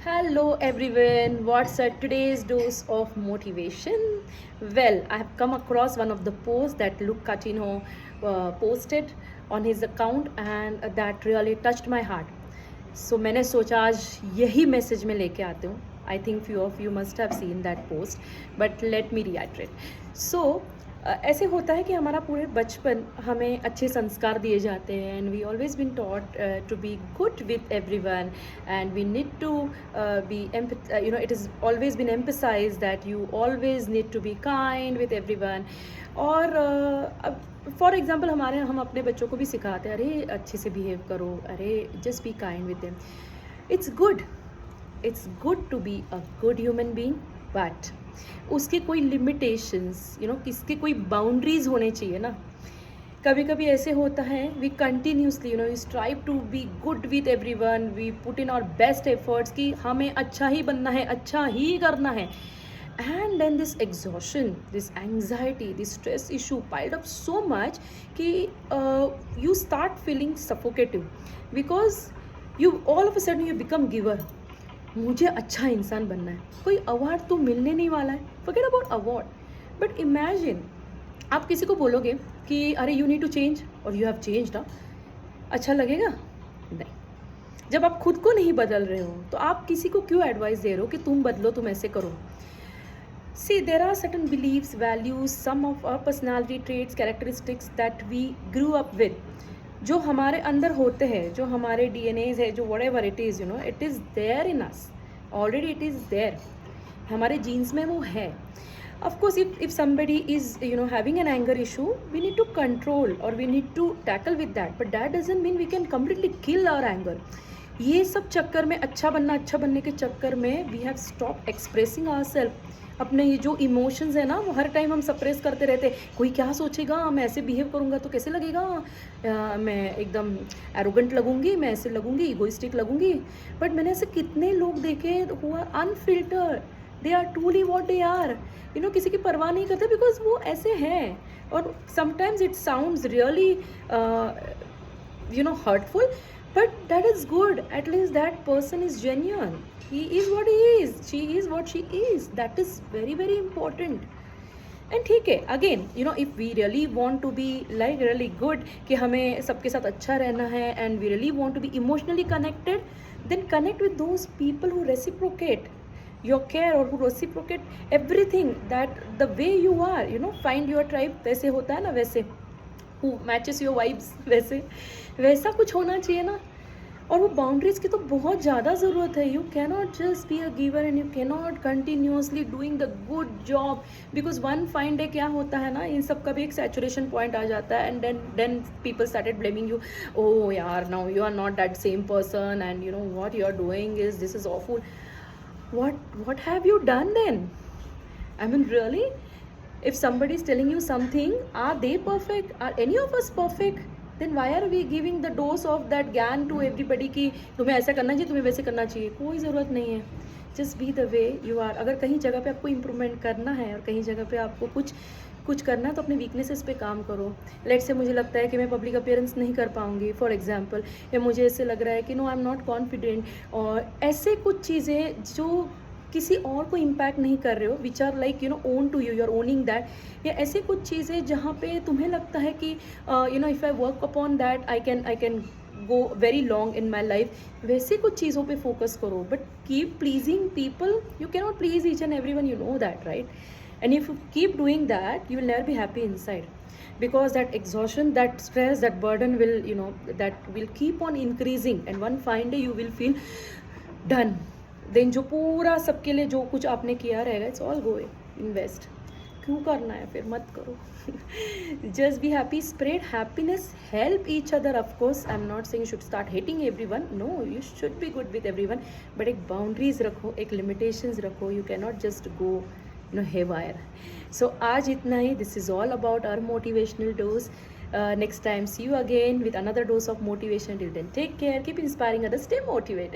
Hello everyone, what's today's dose of motivation? Well, I have come across one of the posts that Luke Catino posted on his account and that really touched my heart. So मैंने सोचा आज यही message में लेके आती हूँ. I think few of you must have seen that post, but let me reiterate. So ऐसे होता है कि हमारा पूरे बचपन हमें अच्छे संस्कार दिए जाते हैं and we always been taught to be good with everyone and we need to be it is always been emphasize that you always need to be kind with everyone. और फॉर एग्जाम्पल हम अपने बच्चों को भी सिखाते हैं, अरे अच्छे से बिहेव करो, अरे just be kind with them. It's good to be a good human being, but उसके कोई लिमिटेशंस किसके कोई बाउंड्रीज होने चाहिए ना. कभी कभी ऐसे होता है we continuously we strive to be good with everyone, we put in our best efforts कि हमें अच्छा ही बनना है, अच्छा ही करना है. And then this exhaustion, this anxiety, this stress issue piled up so much कि you start feeling suffocative because you all of a sudden you become giver. मुझे अच्छा इंसान बनना है, कोई अवार्ड तो मिलने नहीं वाला है, forget about award. But imagine आप किसी को बोलोगे कि अरे यू नीड टू चेंज और यू हैव चेंज्ड, अच्छा लगेगा? नहीं. जब आप खुद को नहीं बदल रहे हो तो आप किसी को क्यों एडवाइस दे रहे हो कि तुम बदलो, तुम ऐसे करो? See, there are certain beliefs, values, some of our personality traits, characteristics that we grew up with, जो हमारे अंदर होते हैं, जो हमारे DNAs है, जो whatever it is, it is there in us. Already it is there. हमारे genes में वो है. Of course, if somebody is having an anger issue, we need to control or we need to tackle with that. But that doesn't mean we can completely kill our anger. ये सब चक्कर में अच्छा बनने के चक्कर में we have stopped expressing ourselves. अपने ये जो इमोशंस है ना वो हर टाइम हम सप्रेस करते रहते. कोई क्या सोचेगा, मैं ऐसे बिहेव करूँगा तो कैसे लगेगा, मैं एकदम एरोगेंट लगूंगी, मैं ऐसे लगूंगी, इगोइस्टिक लगूंगी. बट मैंने ऐसे कितने लोग देखे who are unfiltered, they are truly what they are, किसी की परवाह नहीं करते बिकॉज वो ऐसे हैं. और sometimes it sounds really hurtful, but that is good. At least that person is genuine. He is what he is, she is what she is. That is very very important. And ठीक है, again if we really want to be like really good कि हमें सबके साथ अच्छा रहना है and we really want to be emotionally connected, then connect with those people who reciprocate your care और who reciprocate everything that the way you are, find your tribe. वैसे होता है ना, वैसे हु मैचेस योर वाइब्स, वैसा कुछ होना चाहिए ना. और वो बाउंड्रीज़ की तो बहुत ज़्यादा ज़रूरत है. You cannot just be a giver and you cannot continuously doing the good job, because one fine day क्या होता है ना, इन सब का भी एक सैचुरेशन पॉइंट आ जाता है. And then people started blaming you, oh यार now you are not that same person and what you are doing is this is awful. what have you done then? I mean, really, if somebody is telling you something, are they perfect? Are any of us perfect? Then why are we giving the dose of that ज्ञान to everybody कि तुम्हें ऐसा करना चाहिए, तुम्हें वैसे करना चाहिए? कोई ज़रूरत नहीं है. Just be the way you are. अगर कहीं जगह पे आपको इम्प्रूवमेंट करना है और कहीं जगह पे आपको कुछ करना है तो अपने वीकनेसेस पे काम करो. लेट से मुझे लगता है कि मैं पब्लिक अपीयरेंस नहीं कर पाऊँगी फॉर एग्जांपल, या मुझे ऐसे लग रहा है कि no I am not confident, और ऐसे कुछ चीज़ें जो किसी और को इम्पैक्ट नहीं कर रहे हो, which are like own to you, you are owning that. या ऐसे कुछ चीज़ें जहाँ पे तुम्हें लगता है कि if I work upon that I can go very long in my life, वैसे कुछ चीज़ों पे फोकस करो. But keep pleasing people, you can not please each and every one, you know that, right? And if you keep doing that, you will never be happy inside, because that exhaustion, that stress, that burden will that will keep on increasing, and one fine day you will feel done. Then जो पूरा सबके लिए जो कुछ आपने किया रहेगा, it's all go invest. क्यों करना है फिर? मत करो. Just be happy, spread happiness, help each other. Of course, I'm not saying you should start hating everyone. No, you should be good with everyone. But एक boundaries रखो, एक limitations रखो. You cannot just go haywire. So आज इतना ही. This is all about our motivational dose. Next time, see you again with another dose of motivation. Till then, take care, keep inspiring others, stay motivated.